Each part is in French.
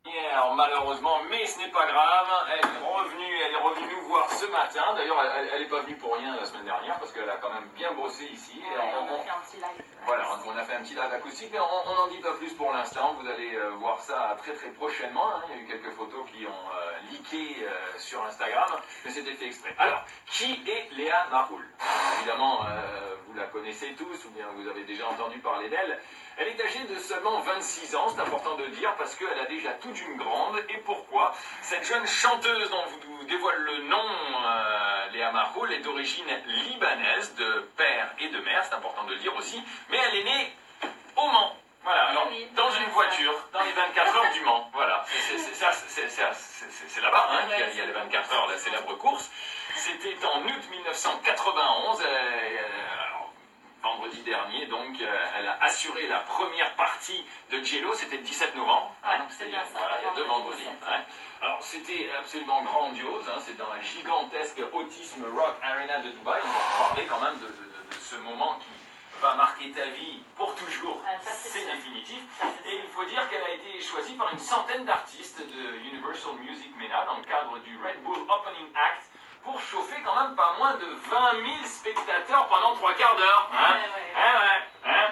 Alors malheureusement, mais ce n'est pas grave, elle est revenue nous voir ce matin. D'ailleurs, elle n'est pas venue pour rien la semaine dernière parce qu'elle a quand même bien bossé ici. Ouais, on a fait un petit live. Voilà, on a fait un petit live acoustique, mais on n'en dit pas plus pour l'instant. Vous allez voir ça très très prochainement. Hein. Il y a eu quelques photos qui ont leaké sur Instagram, mais c'était fait exprès. Alors, qui est Léa Maroul? Évidemment, vous la connaissez tous, ou bien vous avez déjà entendu parler d'elle. Elle est âgée de seulement 26 ans, c'est important de dire, parce qu'elle a déjà toute une grande. Et pourquoi? Cette jeune chanteuse dont je vous dévoile le nom, Léa Maroul, est d'origine libanaise, de père et de mère, c'est important de le dire aussi, mais elle est née au Mans. Voilà, alors, dans une voiture, dans les 24 heures du Mans. Voilà, c'est là-bas hein, qu'il y a les 24 heures, la célèbre course. C'était en août 1991. Vendredi dernier, donc, elle a assuré la première partie de Jello, c'était le 17 novembre. Ah, donc c'est bien ça. Voilà, il y a 2 vendredis. Ouais. Alors, c'était absolument grandiose, hein, c'est dans la gigantesque Autism Rock Arena de Dubaï. On va parler quand même de ce moment qui va marquer ta vie pour toujours. C'est définitif. Et il faut dire qu'elle a été choisie par une centaine d'artistes de Universal Music MENA dans le cadre du Red Bull Opening Act, pour chauffer quand même pas moins de 20 000 spectateurs pendant 3 quarts d'heure. Hein. Hein.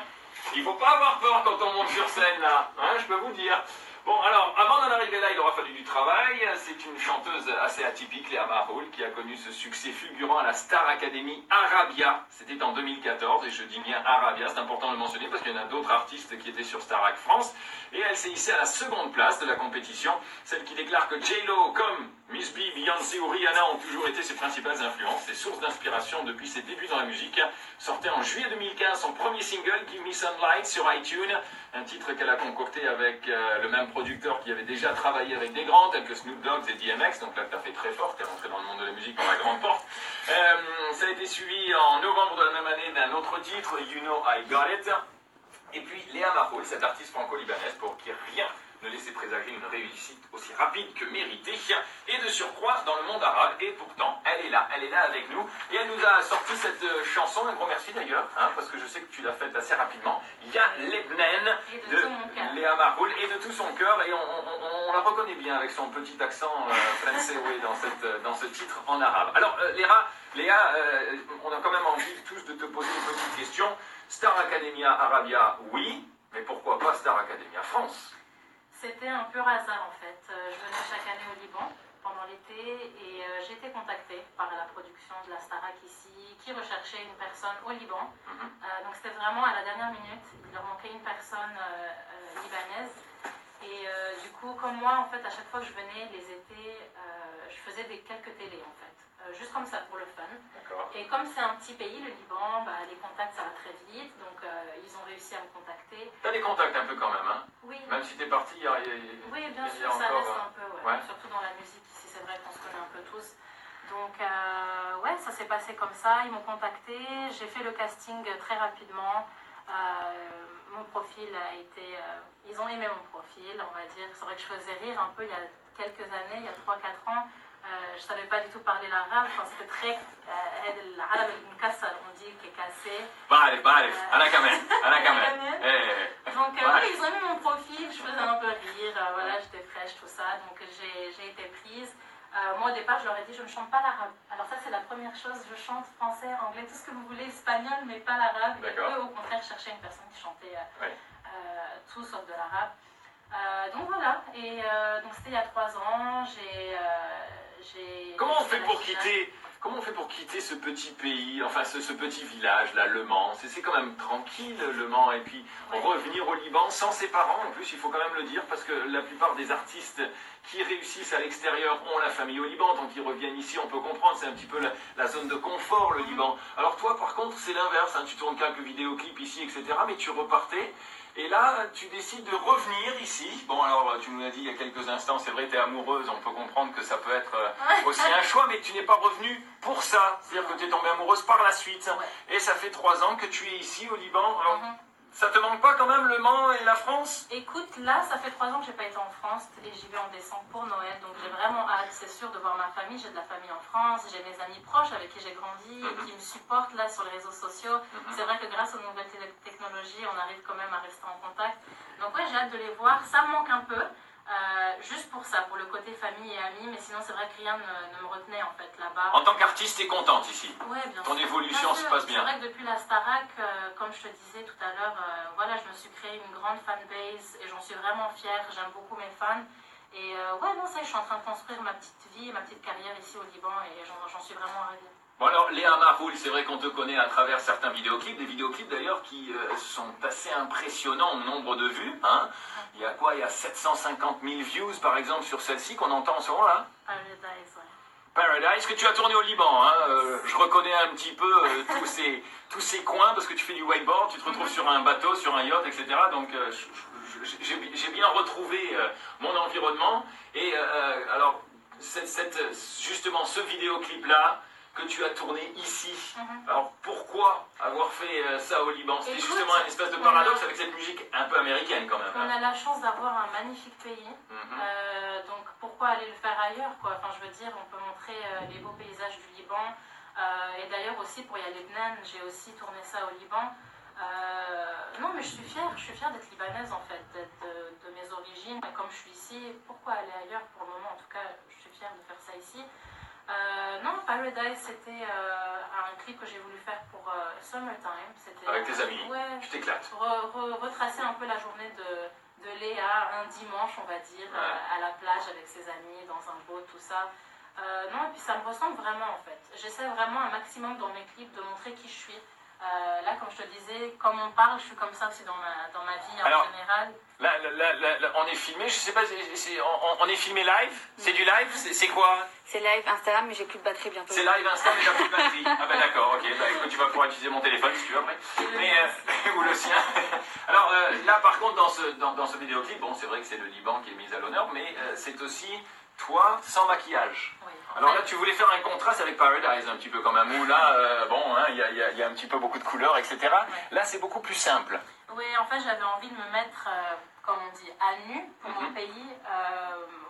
Il faut pas avoir peur quand on monte sur scène là, hein, je peux vous dire. Bon alors, avant d'en arriver là, il aura fallu du travail. C'est une chanteuse assez atypique, Léa Maroul, qui a connu ce succès fulgurant à la Star Academy Arabia. C'était en 2014, et je dis bien Arabia, c'est important de le mentionner parce qu'il y en a d'autres artistes qui étaient sur Starac France. Et elle s'est hissée à la seconde place de la compétition, celle qui déclare que J-Lo, comme Miss B, Beyoncé ou Rihanna ont toujours été ses principales influences, ses sources d'inspiration depuis ses débuts dans la musique. Sortait en juillet 2015 son premier single, Give Me Some Light, sur iTunes, un titre qu'elle a concocté avec le même producteur qui avait déjà travaillé avec des grands tels que Snoop Dogg et DMX, donc là tu as fait très fort, tu es rentré dans le monde de la musique par la grande porte. Ça a été suivi en novembre de la même année d'un autre titre, You Know I Got It. Et puis Léa Maroul, cette artiste franco-libanaise pour qui rien ne laissait présager une réussite aussi rapide que méritée, et de surcroît dans le monde arabe, et pourtant elle est là avec nous, et elle nous a sorti cette chanson, un gros merci d'ailleurs, hein, parce que je sais que tu l'as faite assez rapidement, Ya Lebnen, de Léa Maroul, et de tout son cœur, et on la reconnaît bien avec son petit accent français dans ce titre en arabe. Alors Léa, on a quand même envie tous de te poser une petite question. Star Academia Arabia, oui, mais pourquoi pas Star Academia France? C'était un pur hasard en fait. Je venais chaque année au Liban pendant l'été et j'ai été contactée par la production de la Starac ici qui recherchait une personne au Liban. Donc c'était vraiment à la dernière minute, il leur manquait une personne libanaise. Et du coup, comme moi, en fait, à chaque fois que je venais les étés, je faisais quelques télés en fait. Juste comme ça pour le fun. Et comme c'est un petit pays, le Liban, les contacts ça va très vite, donc ils ont réussi à me contacter. T'as des contacts un peu quand même, hein? Oui. Même si t'es parti, oui, bien sûr, ça reste un peu, ouais. Surtout dans la musique ici, c'est vrai qu'on se connaît un peu tous. Donc, ouais, ça s'est passé comme ça, ils m'ont contacté, j'ai fait le casting très rapidement. Mon profil a été... ils ont aimé mon profil, on va dire. C'est vrai que je faisais rire un peu il y a quelques années, il y a 3-4 ans. Je ne savais pas du tout parler l'arabe, enfin, c'était très... l'arabe on dit qui est cassé. بعرف أنا كمان Donc oui, ils ont aimé mon profil, je faisais un peu rire, voilà, j'étais fraîche, tout ça, donc j'ai été prise. Moi au départ je leur ai dit je ne chante pas l'arabe. Alors ça c'est la première chose, je chante français, anglais, tout ce que vous voulez, espagnol, mais pas l'arabe. Et eux au contraire cherchaient une personne qui chantait tout sauf de l'arabe. Donc voilà, et donc c'était il y a 3 ans, Comment on fait pour quitter ce petit pays, enfin ce petit village là, Le Mans? C'est quand même tranquille Le Mans, et puis revenir au Liban sans ses parents, en plus il faut quand même le dire, parce que la plupart des artistes qui réussissent à l'extérieur ont la famille au Liban, donc ils reviennent ici, on peut comprendre, c'est un petit peu la zone de confort le Liban. Alors toi par contre c'est l'inverse, hein, tu tournes quelques vidéoclips ici, etc., mais tu repartais. Et là, tu décides de revenir ici. Bon, alors, tu nous l'as dit il y a quelques instants, c'est vrai, tu es amoureuse, on peut comprendre que ça peut être aussi un choix, mais tu n'es pas revenue pour ça. C'est-à-dire que tu es tombée amoureuse par la suite. Et ça fait 3 ans que tu es ici au Liban. Alors, ça te manque pas quand même Le Mans et la France? Écoute, là, ça fait 3 ans que j'ai pas été en France et j'y vais en décembre pour Noël, donc j'ai vraiment hâte, c'est sûr, de voir ma famille. J'ai de la famille en France, j'ai mes amis proches avec qui j'ai grandi et qui me supportent là sur les réseaux sociaux. C'est vrai que grâce aux nouvelles technologies, on arrive quand même à rester en contact. Donc ouais, j'ai hâte de les voir. Ça me manque un peu. pour ça, pour le côté famille et amis, mais sinon c'est vrai que rien ne me retenait en fait là-bas. En tant qu'artiste, t'es contente ici? Ouais, bien Ton sûr. évolution se passe bien. C'est vrai que depuis la Starac, comme je te disais tout à l'heure, voilà, je me suis créé une grande fanbase et j'en suis vraiment fière. J'aime beaucoup mes fans. Et ouais, non, ça, je suis en train de construire ma petite vie, ma petite carrière ici au Liban et j'en suis vraiment ravie. Bon alors, Léa Maroul, c'est vrai qu'on te connaît à travers certains vidéoclips, des vidéoclips d'ailleurs qui sont assez impressionnants en nombre de vues. Hein. Il y a quoi? Il y a 750 000 views par exemple sur celle-ci qu'on entend en ce moment là. Paradise, ouais. Paradise, que tu as tourné au Liban. Hein. Je reconnais un petit peu tous ces coins parce que tu fais du wakeboard, tu te retrouves sur un bateau, sur un yacht, etc. Donc j'ai bien retrouvé mon environnement. Et alors, justement, ce vidéoclip-là, que tu as tourné ici. Alors pourquoi avoir fait ça au Liban? C'était justement un espèce de paradoxe avec cette musique un peu américaine quand même. On a la chance d'avoir un magnifique pays, donc pourquoi aller le faire ailleurs quoi? Enfin, je veux dire, on peut montrer les beaux paysages du Liban. Et d'ailleurs aussi pour Yalibnan, j'ai aussi tourné ça au Liban. Non mais je suis fière d'être libanaise en fait, de mes origines. Et comme je suis ici, pourquoi aller ailleurs? Pour le moment en tout cas, je suis fière de faire ça ici. Non, Paradise, c'était un clip que j'ai voulu faire pour Summertime. Avec tes amis, ouais, tu t'éclates. Retracer un peu la journée de Léa, un dimanche, on va dire, à la plage avec ses amis, dans un boat, tout ça. Non, et puis ça me ressemble vraiment en fait. J'essaie vraiment un maximum dans mes clips de montrer qui je suis. Là, comme je te disais, comme on parle, je suis comme ça aussi dans ma vie en général. Là, on est filmé, je sais pas, on est filmé live? C'est du live? C'est quoi? C'est live Instagram, mais j'ai plus de batterie bientôt. C'est live Instagram, mais t'as plus de batterie. Ah ben d'accord, ok, bah écoute, tu vas pouvoir utiliser mon téléphone si tu veux après. Ou le sien. Alors là, par contre, dans ce vidéoclip, bon, c'est vrai que c'est le Liban qui est mis à l'honneur, mais c'est aussi toi sans maquillage. Oui, alors là, tu voulais faire un contraste avec Paradise un petit peu quand même, où là, bon, il y a un petit peu beaucoup de couleurs, etc. Ouais. Là, c'est beaucoup plus simple. Oui, en fait, j'avais envie de me mettre, comme on dit, à nu pour mon pays,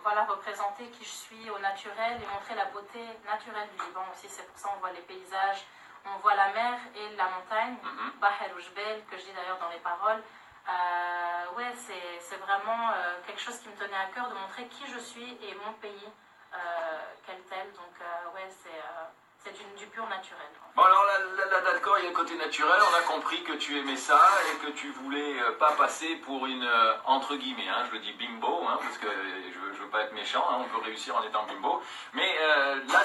voilà, représenter qui je suis au naturel et montrer la beauté naturelle du Liban aussi. C'est pour ça qu'on voit les paysages, on voit la mer et la montagne, Baher ou Jbel, que je dis d'ailleurs dans les paroles. Ouais, c'est vraiment quelque chose qui me tenait à cœur de montrer qui je suis et mon pays quel tel. Donc, ouais, c'est du pur naturel. Bon alors là d'accord, il y a le côté naturel, on a compris que tu aimais ça et que tu voulais pas passer pour une, entre guillemets, hein, je le dis bimbo, hein, parce que je veux pas être méchant, hein, on peut réussir en étant bimbo, mais là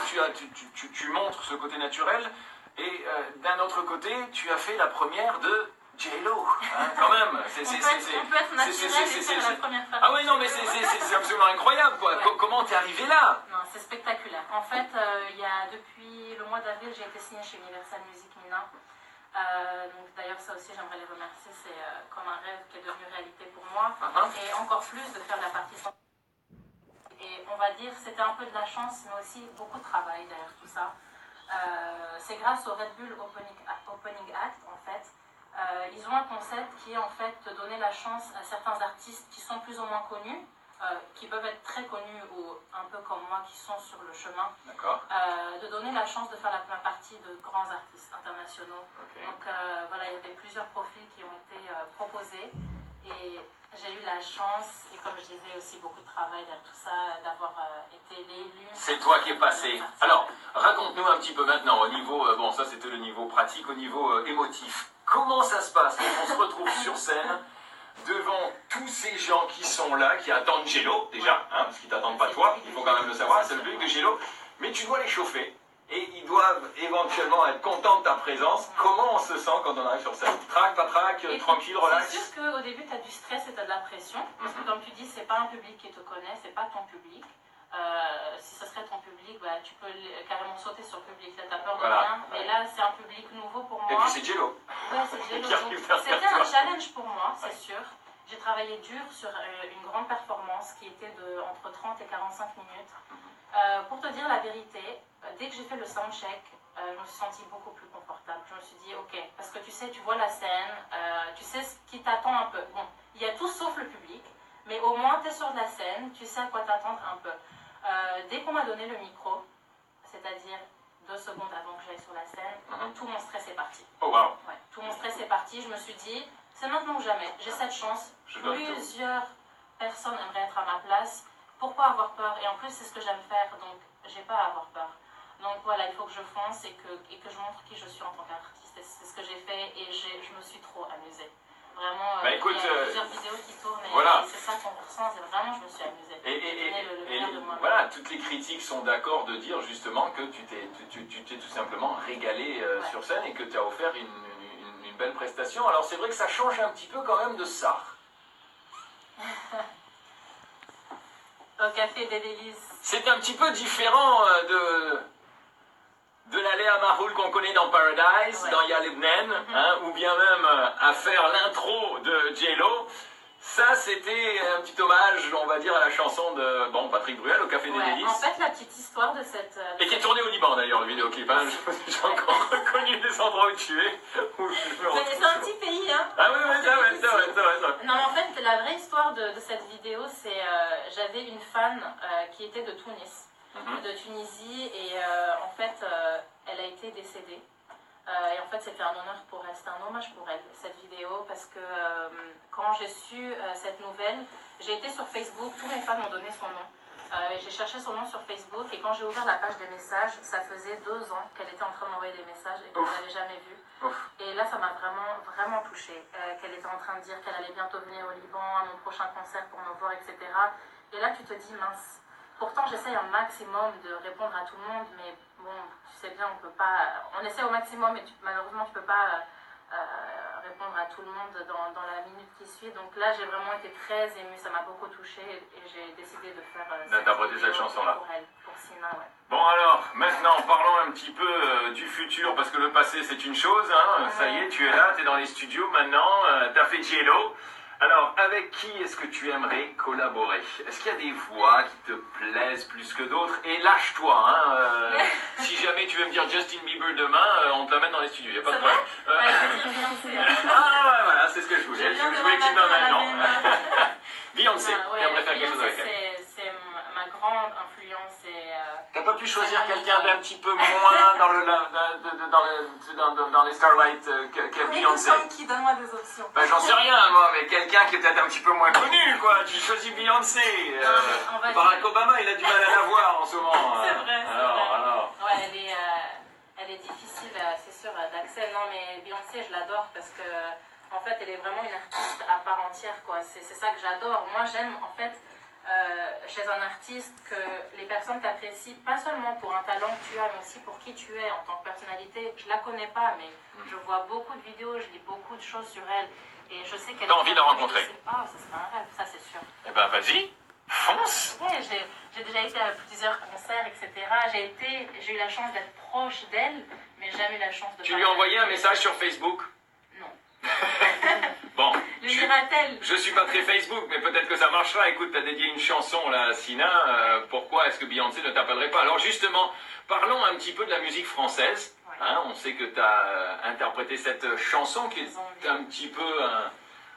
tu montres ce côté naturel et d'un autre côté tu as fait la première de J-Lo, hein, quand même. On peut être naturel et faire la première fois. Ah oui, non, mais c'est absolument incroyable, quoi. Ouais. Comment t'es arrivé là? Non, c'est spectaculaire. En fait, depuis le mois d'avril, j'ai été signée chez Universal Music Mina. Donc d'ailleurs, ça aussi, j'aimerais les remercier. C'est comme un rêve qui est devenu réalité pour moi. Et encore plus de faire la partie sans. Et on va dire, c'était un peu de la chance, mais aussi beaucoup de travail derrière tout ça. C'est grâce au Red Bull Opening Act, en fait. Ils ont un concept qui est en fait de donner la chance à certains artistes qui sont plus ou moins connus, qui peuvent être très connus ou un peu comme moi qui sont sur le chemin, de donner la chance de faire la première partie de grands artistes internationaux. Okay. Donc voilà, il y avait plusieurs profils qui ont été proposés et j'ai eu la chance, et comme je disais aussi beaucoup de travail derrière tout ça, d'avoir été l'élu. C'est toi qui es passé. Alors, raconte-nous un petit peu maintenant au niveau, bon ça c'était le niveau pratique, au niveau émotif. Comment ça se passe quand on se retrouve sur scène devant tous ces gens qui sont là, qui attendent J-Lo déjà, hein, parce qu'ils t'attendent pas toi, il faut quand même le savoir, c'est le public de J-Lo, mais tu dois les chauffer et ils doivent éventuellement être contents de ta présence. Comment on se sent quand on arrive sur scène? Trac, pas trac, tranquille, relax? C'est sûr qu'au début tu as du stress et tu as de la pression, parce que comme tu dis, c'est pas un public qui te connaît, c'est pas ton public. Si ce serait ton public, bah, tu peux carrément sauter sur le public, là t'as peur de rien, mais là c'est un public nouveau pour moi. Et puis c'est J-Lo. Ouais, c'est J-Lo. C'était un challenge pour moi, c'est sûr. J'ai travaillé dur sur une grande performance qui était entre 30 et 45 minutes. Pour te dire la vérité, dès que j'ai fait le soundcheck, je me suis sentie beaucoup plus confortable. Je me suis dit, ok, parce que tu sais, tu vois la scène, tu sais ce qui t'attend un peu. Bon, il y a tout sauf le public, mais au moins tu es sur de la scène, tu sais à quoi t'attendre un peu. Dès qu'on m'a donné le micro, c'est-à-dire 2 secondes avant que j'aille sur la scène, tout mon stress est parti. Oh wow. Ouais, tout mon stress est parti, je me suis dit, c'est maintenant ou jamais, j'ai cette chance. Plusieurs personnes aimeraient être à ma place pourquoi avoir peur? Et en plus, c'est ce que j'aime faire, donc j'ai pas à avoir peur. Donc voilà, il faut que je fonce et que je montre qui je suis en tant qu'artiste. Et c'est ce que j'ai fait et je me suis trop amusée. Vraiment, écoute, il y a plusieurs vidéos qui tournent et, voilà. et c'est ça qu'on ressent, c'est vraiment je me suis amusée. Et voilà, toutes les critiques sont d'accord de dire justement que tu t'es tout simplement régalé sur scène et que tu as offert une belle prestation. Alors c'est vrai que ça change un petit peu quand même de ça. Au Café des Délices. C'est un petit peu différent de la Léa Maroul qu'on connaît dans Paradise, dans Ya Lebnen, ou bien même à faire l'intro de J-Lo. Ça, c'était un petit hommage, on va dire, à la chanson de Patrick Bruel, au Café des Délices. En fait, la petite histoire de cette... Et qui est tournée au Liban, d'ailleurs, le vidéoclip. Hein. J'ai encore reconnu les endroits où tu es. C'est un petit pays, hein. Ah oui, c'est vrai. Non, mais en fait, la vraie histoire de cette vidéo, c'est... j'avais une fan qui était de Tunis. De Tunisie et en fait elle a été décédée et en fait c'était un honneur pour elle, c'était un hommage pour elle cette vidéo parce que quand j'ai su cette nouvelle, j'ai été sur Facebook, tous mes fans m'ont donné son nom j'ai cherché son nom sur Facebook et quand j'ai ouvert la page des messages, ça faisait 2 ans qu'elle était en train de m'envoyer des messages et que je ne l'avais jamais vue. Et là ça m'a vraiment touchée, qu'elle était en train de dire qu'elle allait bientôt venir au Liban à mon prochain concert pour me voir, etc. Et là tu te dis mince. Pourtant, j'essaye un maximum de répondre à tout le monde, mais bon, tu sais bien, on peut pas... On essaie au maximum, mais malheureusement, tu peux pas répondre à tout le monde dans la minute qui suit. Donc là, j'ai vraiment été très émue, ça m'a beaucoup touchée et j'ai décidé de faire... d'interpréter cette chanson-là. Pour elle, pour Sina, ouais. Bon alors, maintenant, parlons un petit peu du futur, parce que le passé, c'est une chose, hein. Ça y est, tu es là, tu es dans les studios maintenant, tu as fait J-Lo. Alors, avec qui est-ce que tu aimerais collaborer? Est-ce qu'il y a des voix qui te plaisent plus que d'autres? Et lâche-toi, hein, si jamais tu veux me dire Justin Bieber demain, on te l'amène dans les studios, il n'y a pas de problème. Ah, voilà, c'est ce que je voulais. Je voulais que tu me l'emmènes maintenant. Beyoncé, tu aimerais faire quelque chose avec elle? C'est ma grande influence et... T'as pas pu choisir quelqu'un d'un petit peu moins dans les Starlight que Beyoncé? Qui donne-moi des options. Ben, j'en sais rien, moi, mais quelqu'un qui est peut-être un petit peu moins connu, quoi. Tu choisis Beyoncé. Barack Obama, il a du mal à la voir en ce moment. C'est vrai, c'est vrai. Alors. Ouais, elle est difficile, c'est sûr, d'accès. Non, mais Beyoncé, je l'adore parce que, en fait, elle est vraiment une artiste à part entière, quoi. C'est ça que j'adore. Moi, j'aime, en fait... chez un artiste que les personnes t'apprécient pas seulement pour un talent que tu as mais aussi pour qui tu es en tant que personnalité. Je la connais pas mais je vois beaucoup de vidéos, je lis beaucoup de choses sur elle et je sais qu'elle... T'as envie de la rencontrer? Ah, ça serait un rêve, ça c'est sûr. Eh ben vas-y, fonce. Ouais, j'ai déjà été à plusieurs concerts, etc. J'ai eu la chance d'être proche d'elle mais jamais eu la chance de... Tu lui as envoyé un message sur Facebook? Non. Bon, Le lira-t-elle? je suis pas très Facebook, mais peut-être que ça marchera. Écoute, t'as dédié une chanson là à Sina. Pourquoi est-ce que Beyoncé ne t'appellerait pas? Alors justement, parlons un petit peu de la musique française. Ouais. Hein, on sait que tu as interprété cette chanson qui est un petit peu...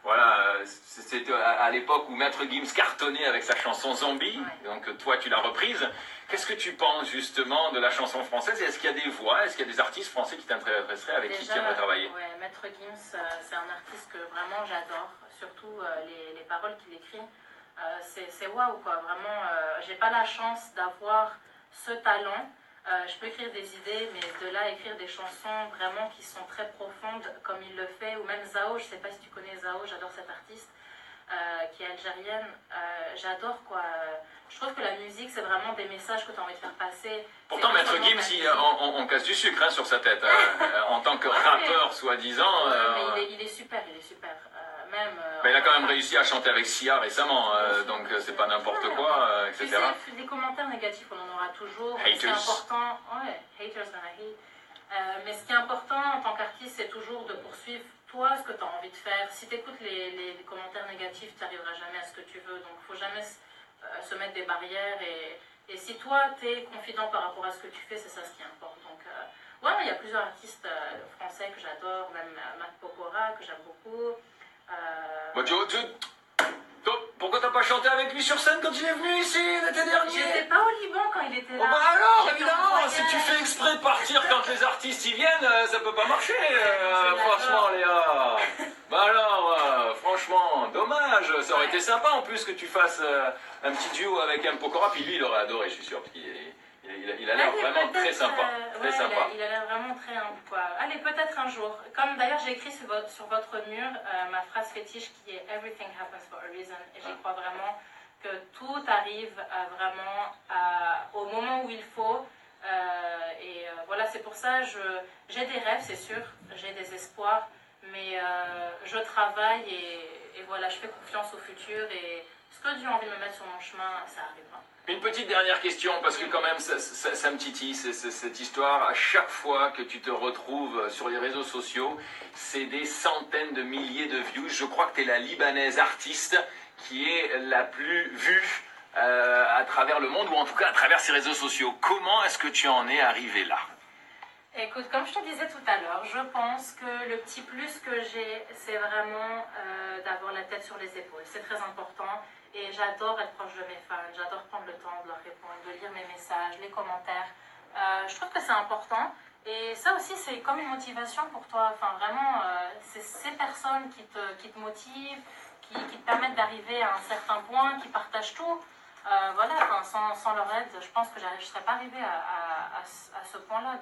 voilà, c'était à l'époque où Maître Gims cartonnait avec sa chanson Zombie. Ouais. Donc toi, tu l'as reprise. Qu'est-ce que tu penses justement de la chanson française? Est-ce qu'il y a des voix, est-ce qu'il y a des artistes français qui t'intéresseraient, avec qui tu aimerais travailler? Ouais, Maître Gims, c'est un artiste que vraiment j'adore, surtout les paroles qu'il écrit. C'est waouh quoi, vraiment, j'ai pas la chance d'avoir ce talent. Je peux écrire des idées, mais de là à écrire des chansons vraiment qui sont très profondes comme il le fait, ou même Zao, je sais pas si tu connais Zao, j'adore cette artiste. Qui est algérienne, j'adore quoi. Je trouve que la musique c'est vraiment des messages que tu as envie de faire passer. Pourtant Maître Gims, on casse du sucre hein, sur sa tête, en tant que rappeur soi-disant. Mais il est super, même... il a quand même réussi à chanter avec Sia récemment, donc c'est pas n'importe quoi, etc. Tu sais, des commentaires négatifs on en aura toujours. Haters. C'est important, ouais, haters gonna hate. Mais ce qui est important en tant qu'artiste c'est toujours de poursuivre toi ce que tu as envie de faire. Si tu écoutes les commentaires négatifs, tu n'arriveras jamais à ce que tu veux. Donc il ne faut jamais se mettre des barrières. Et si toi, tu es confident par rapport à ce que tu fais, c'est ça ce qui importe. Donc ouais, il y a plusieurs artistes français que j'adore, même Matt Pokora, que j'aime beaucoup. Pourquoi t'as pas chanté avec lui sur scène quand il est venu ici l'été dernier? J'étais pas au Liban quand il était là. Oh bah alors, évidemment, si tu fais exprès de partir quand les artistes y viennent, ça peut pas marcher, franchement Léa. Bah alors, franchement, dommage. Ça aurait été sympa en plus que tu fasses un petit duo avec M. Pokora. Puis lui, il aurait adoré, je suis sûr. Parce qu'il a l'air vraiment très sympa. Très sympa. Il a l'air vraiment très humble, quoi. Allez, peut-être un jour. Comme d'ailleurs, j'ai écrit sur votre mur ma phrase fétiche qui est Everything happens for a reason. Et j'y crois vraiment que tout arrive au moment où il faut. Voilà, c'est pour ça j'ai des rêves, c'est sûr, j'ai des espoirs, mais je travaille et voilà, je fais confiance au futur et ce que Dieu a envie de me mettre sur mon chemin, ça arrivera. Une petite dernière question, parce que quand même ça me titille, cette histoire. À chaque fois que tu te retrouves sur les réseaux sociaux, c'est des centaines de milliers de views. Je crois que tu es la Libanaise artiste qui est la plus vue à travers le monde, ou en tout cas à travers ces réseaux sociaux. Comment est-ce que tu en es arrivé là? Écoute, comme je te disais tout à l'heure, je pense que le petit plus que j'ai, c'est vraiment d'avoir la tête sur les épaules. C'est très important et j'adore être proche de mes fans, j'adore prendre le temps de leur répondre, de lire mes messages, les commentaires. Je trouve que c'est important et ça aussi c'est comme une motivation pour toi. Enfin vraiment, c'est ces personnes qui te motivent, qui te permettent d'arriver à un certain point, qui partagent tout. Voilà, sans leur aide, je pense que je ne serais pas arrivée à ce point-là.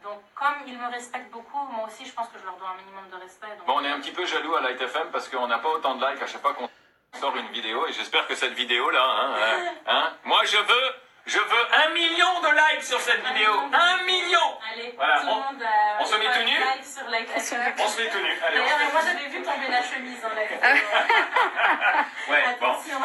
Donc, comme ils me respectent beaucoup, moi aussi, je pense que je leur dois un minimum de respect. Donc... Bon, on est un petit peu jaloux à Light FM parce qu'on n'a pas autant de likes à chaque fois qu'on sort une vidéo. Et j'espère que cette vidéo-là, moi, je veux 1 million de likes sur cette vidéo. 1 million. Allez, voilà, tout le monde, on se met tout nu. On se met tout nu. D'ailleurs, moi, j'avais vu tomber la chemise en live. Ouais, attention.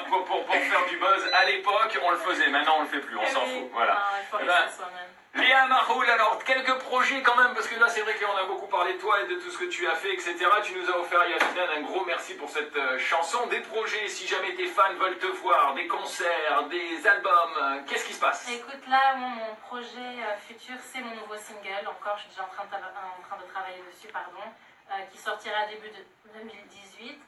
Bon, pour faire du buzz, à l'époque, on le faisait. Maintenant, on le fait plus. On s'en fout. Voilà. Non, il faut rester à soi-même. Léa Maroul, alors quelques projets quand même, parce que là c'est vrai qu'on a beaucoup parlé de toi et de tout ce que tu as fait, etc. Tu nous as offert, Yasmine, un gros merci pour cette chanson. Des projets, si jamais tes fans veulent te voir, des concerts, des albums, qu'est-ce qui se passe? Écoute, là, mon projet futur, c'est mon nouveau single. Encore, je suis déjà en train de travailler dessus, qui sortira début 2018,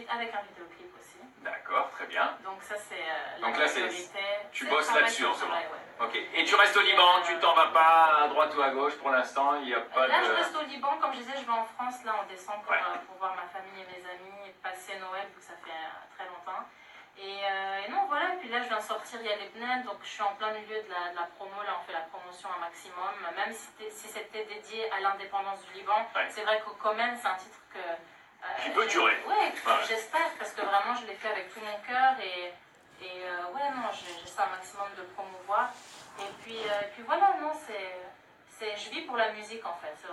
avec un vidéoclip aussi. D'accord, très bien. Donc ça c'est donc là tu bosses là-dessus en ce moment. Ouais. Ok. Et tu restes au Liban, tu t'en vas pas à droite ou à gauche pour l'instant, il n'y a pas là, de... je reste au Liban, comme je disais, je vais en France là en décembre pour voir ma famille et mes amis, et passer Noël, vu que ça fait très longtemps. Et non, voilà, et puis là je viens de sortir Il y a les Blends, donc je suis en plein milieu de la promo, là on fait la promotion un maximum, même si c'était dédié à l'indépendance du Liban, c'est vrai qu'au Comen c'est un titre qui peut durer. Oui, j'espère, parce que vraiment je l'ai fait avec tout mon cœur j'essaie un maximum de promouvoir. Et puis voilà, non, je vis pour la musique en fait, c'est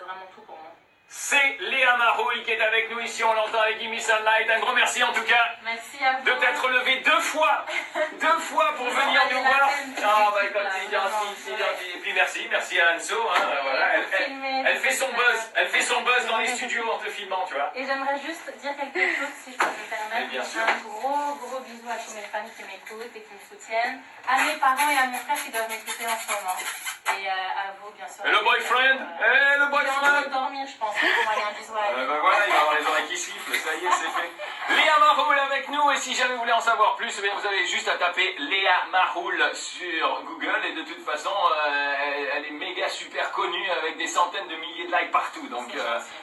vraiment tout pour moi. C'est Léa Maroul qui est avec nous ici, on l'entend avec Gimme Sunlight. Un gros merci en tout cas. Merci à vous. De t'être levé 2 fois pour venir nous voir. Ah bah écoute, c'est gentil. Et puis merci à Anso. Voilà. Elle fait son buzz dans les studios en te filmant, tu vois. Et j'aimerais juste dire quelque chose, si je peux me permettre. Bien sûr. Un gros bisou à tous mes fans qui m'écoutent et qui me soutiennent, à mes parents et à mon frère qui doivent m'écouter en ce moment. Et à vous, bien sûr. Et le boyfriend le boyfriend. Il va dormir, je pense. Un bisou à lui. Voilà, il va avoir les oreilles qui sifflent, ça y est, c'est fait. Léa Maroul avec nous, et si jamais vous voulez en savoir plus, vous avez juste à taper Léa Maroul sur Google, et de toute façon, elle est méga super connue, avec des centaines de milliers de likes partout, donc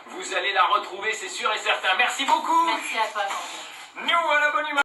vous allez la retrouver, c'est sûr et certain. Merci beaucoup. Merci à toi, Jean. Nous, à la bonne humeur.